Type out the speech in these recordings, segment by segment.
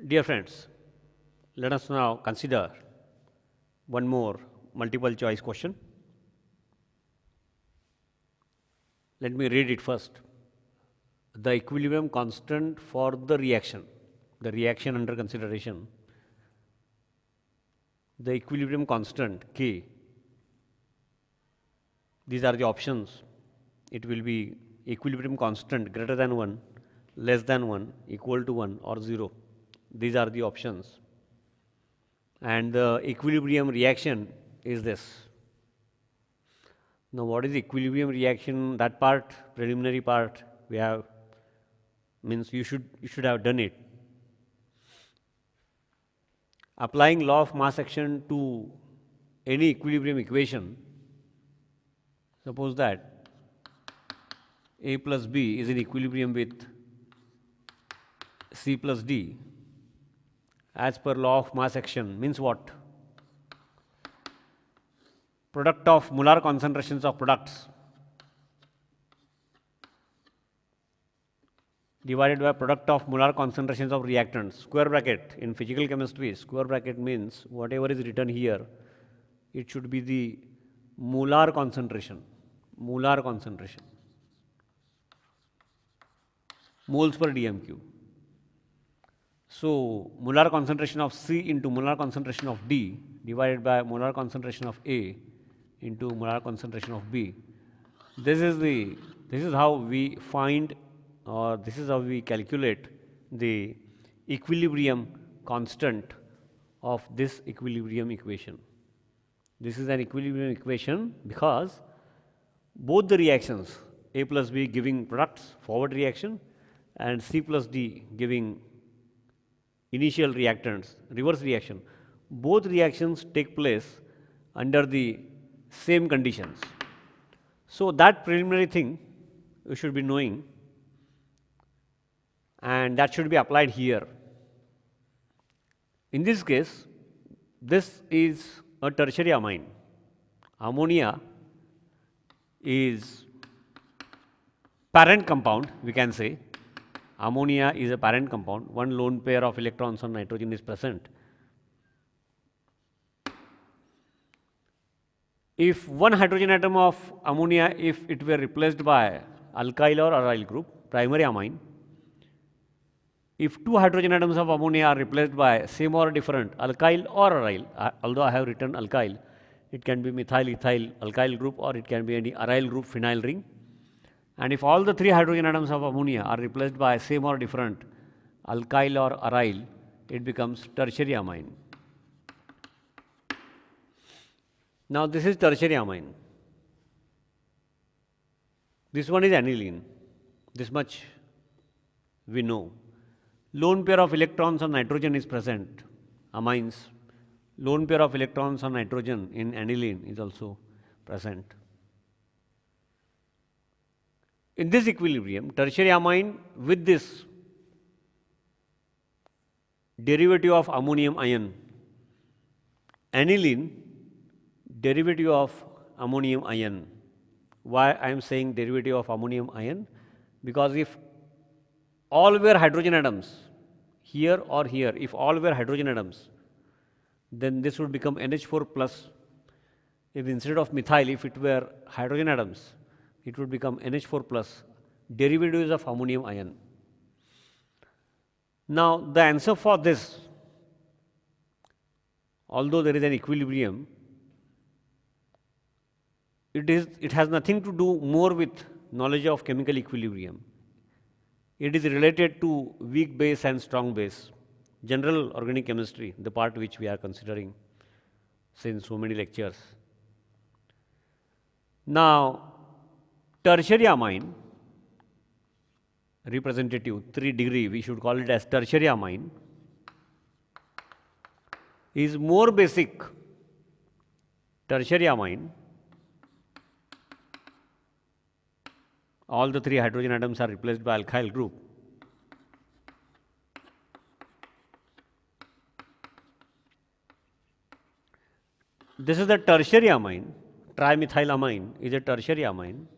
Dear friends, let us now consider one more multiple choice question. Let me read it first. The equilibrium constant for the reaction under consideration, the equilibrium constant K, these are the options. It will be equilibrium constant greater than 1, less than 1, equal to 1 or 0. These are the options. And the equilibrium reaction is this. Now, what is equilibrium reaction? That part, preliminary part, we have means you should have done it. Applying law of mass action to any equilibrium equation, suppose that A plus B is in equilibrium with C plus D as per law of mass action means what? Product of molar concentrations of products divided by product of molar concentrations of reactants, square bracket. In physical chemistry, square bracket means whatever is written here, it should be the molar concentration, moles per dm cube. So, molar concentration of C into molar concentration of D divided by molar concentration of A into molar concentration of B. This is how we find, or this is how we calculate the equilibrium constant of this equilibrium equation. This is an equilibrium equation because both the reactions, A plus B giving products, forward reaction, and C plus D giving initial reactants, reverse reaction, both reactions take place under the same conditions. So, that preliminary thing you should be knowing, and that should be applied here. In this case, this is a tertiary amine. Ammonia is parent compound, we can say. Ammonia is a parent compound. One lone pair of electrons on nitrogen is present. If one hydrogen atom of ammonia, if it were replaced by alkyl or aryl group, primary amine, if two hydrogen atoms of ammonia are replaced by same or different alkyl or aryl, although I have written alkyl, it can be methyl ethyl alkyl group or it can be any aryl group phenyl ring. And if all the three hydrogen atoms of ammonia are replaced by same or different alkyl or aryl, it becomes tertiary amine. Now, this is tertiary amine. This one is aniline. This much we know. Lone pair of electrons on nitrogen is present, amines. Lone pair of electrons on nitrogen in aniline is also present. In this equilibrium, tertiary amine with this derivative of ammonium ion, aniline derivative of ammonium ion. Why I am saying derivative of ammonium ion? Because if all were hydrogen atoms, here or here, if all were hydrogen atoms, then this would become NH4 plus. If instead of methyl, if it were hydrogen atoms, it would become NH4 plus, derivatives of ammonium ion. Now, the answer for this, although there is an equilibrium, it has nothing to do more with knowledge of chemical equilibrium. It is related to weak base and strong base, general organic chemistry, the part which we are considering since so many lectures. Now, tertiary amine, representative 3 degree, we should call it as tertiary amine, is more basic. Tertiary amine, all the three hydrogen atoms are replaced by alkyl group. This is the tertiary amine. Trimethylamine is a tertiary amine.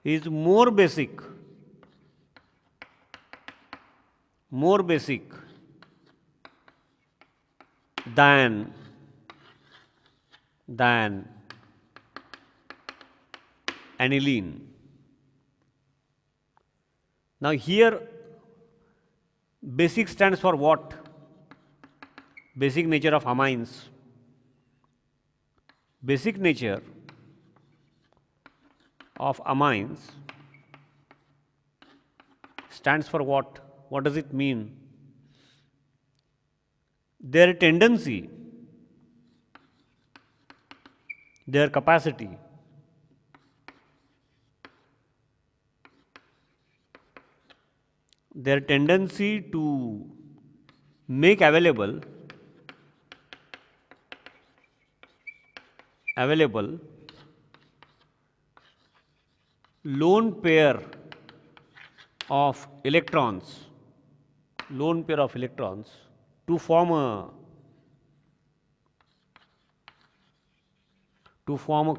Is more basic more basic than aniline. Now here basic stands for what? Basic nature of amines. Basic nature of amines stands for what? What does it mean? Their tendency, their capacity to make available lone pair of electrons to form a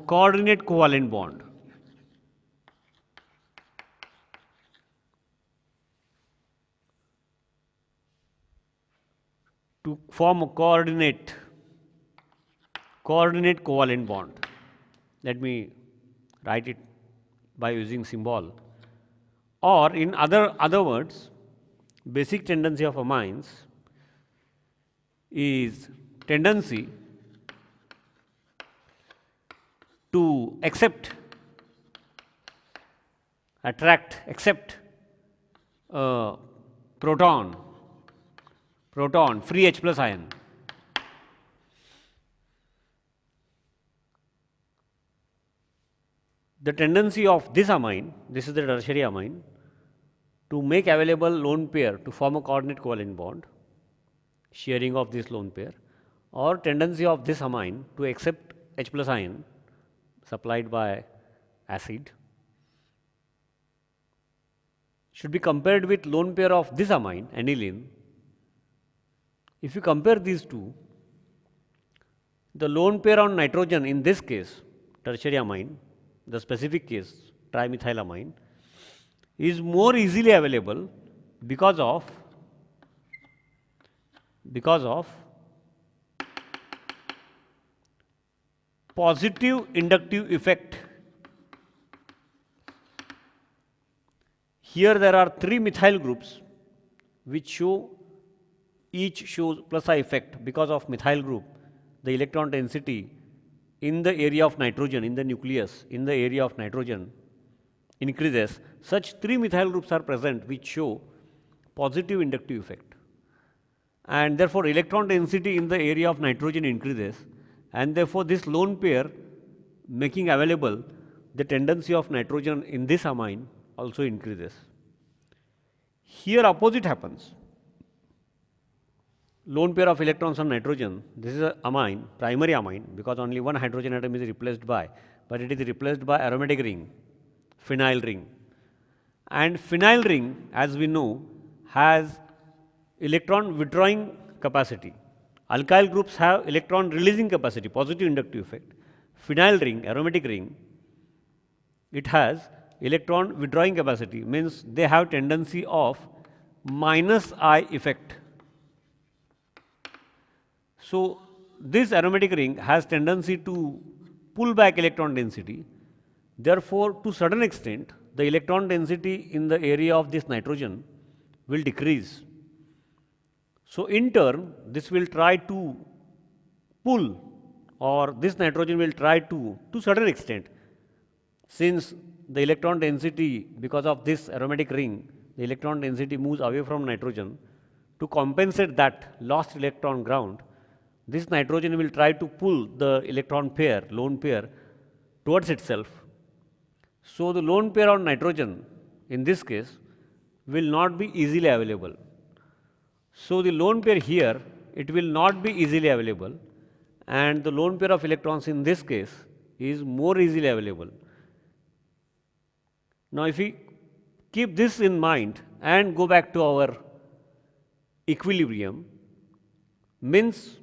coordinate covalent bond. To form a coordinate covalent bond. Let me write it by using symbol. Or in other words, basic tendency of amines is tendency to accept proton free H plus ion. The tendency of this amine, this is the tertiary amine, to make available lone pair to form a coordinate covalent bond, sharing of this lone pair, or tendency of this amine to accept H plus ion supplied by acid, should be compared with lone pair of this amine, aniline. If you compare these two, the lone pair on nitrogen, in this case tertiary amine, the specific case trimethylamine, is more easily available because of positive inductive effect. Here there are 3 methyl groups which each shows plus I effect. Because of methyl group, the electron density in the area of nitrogen, in the nucleus, in the area of nitrogen increases. Such 3 methyl groups are present which show positive inductive effect, and therefore electron density in the area of nitrogen increases, and therefore this lone pair making available the tendency of nitrogen in this amine also increases. Here opposite happens. Lone pair of electrons on nitrogen, this is a amine, primary amine, because only one hydrogen atom is replaced by, but it is replaced by aromatic ring, phenyl ring. And phenyl ring, as we know, has electron withdrawing capacity. Alkyl groups have electron releasing capacity, positive inductive effect. Phenyl ring, aromatic ring, it has electron withdrawing capacity, means they have tendency of minus I effect. So this aromatic ring has tendency to pull back electron density. Therefore, to certain extent, the electron density in the area of this nitrogen will decrease. So in turn, this will try to pull, or this nitrogen will try to certain extent, since the electron density, because of this aromatic ring, the electron density moves away from nitrogen. To compensate that lost electron ground, this nitrogen will try to pull the electron pair, lone pair, towards itself. So the lone pair on nitrogen, in this case, will not be easily available. So the lone pair here, it will not be easily available, and the lone pair of electrons in this case is more easily available. Now if we keep this in mind and go back to our equilibrium, means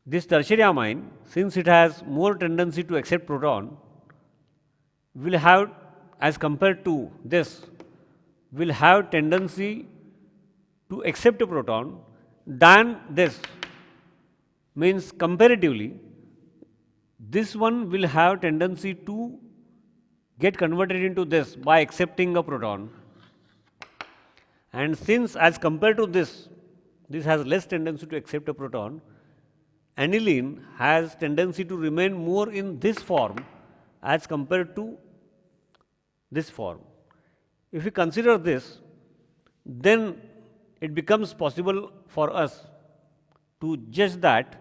this tertiary amine, since it has more tendency to accept proton, will have, as compared to this, will have tendency to accept a proton than this. Means comparatively, this one will have tendency to get converted into this by accepting a proton. And since as compared to this has less tendency to accept a proton, aniline has tendency to remain more in this form as compared to this form. If we consider this, then it becomes possible for us to judge that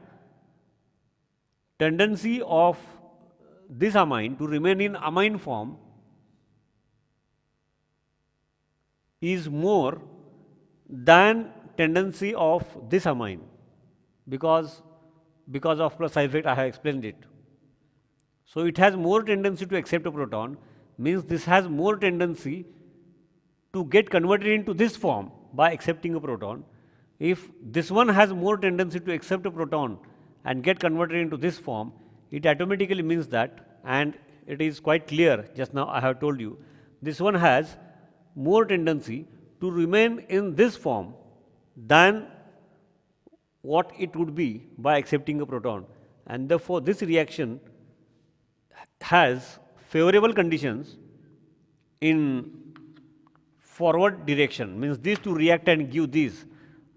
tendency of this amine to remain in amine form is more than tendency of this amine, because of plus effect I have explained it. So it has more tendency to accept a proton, means this has more tendency to get converted into this form by accepting a proton. If this one has more tendency to accept a proton and get converted into this form, it automatically means that, and it is quite clear, just now I have told you, this one has more tendency to remain in this form than what it would be by accepting a proton, and therefore this reaction has favorable conditions in forward direction. Means these two react and give these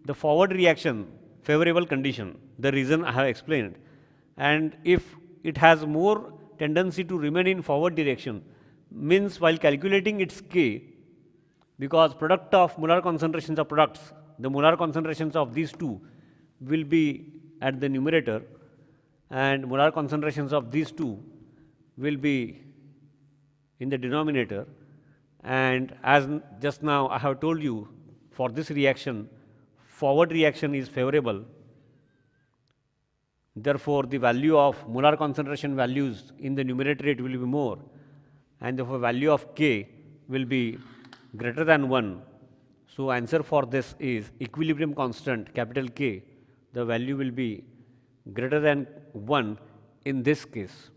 the forward reaction favorable condition, the reason I have explained. And if it has more tendency to remain in forward direction, means while calculating its K, because product of molar concentrations of products, the molar concentrations of these two will be at the numerator and molar concentrations of these two will be in the denominator. And as just now I have told you, for this reaction, forward reaction is favorable. Therefore, the value of molar concentration values in the numerator it will be more, and therefore value of K will be greater than 1. So answer for this is equilibrium constant capital K, the value will be greater than 1 in this case.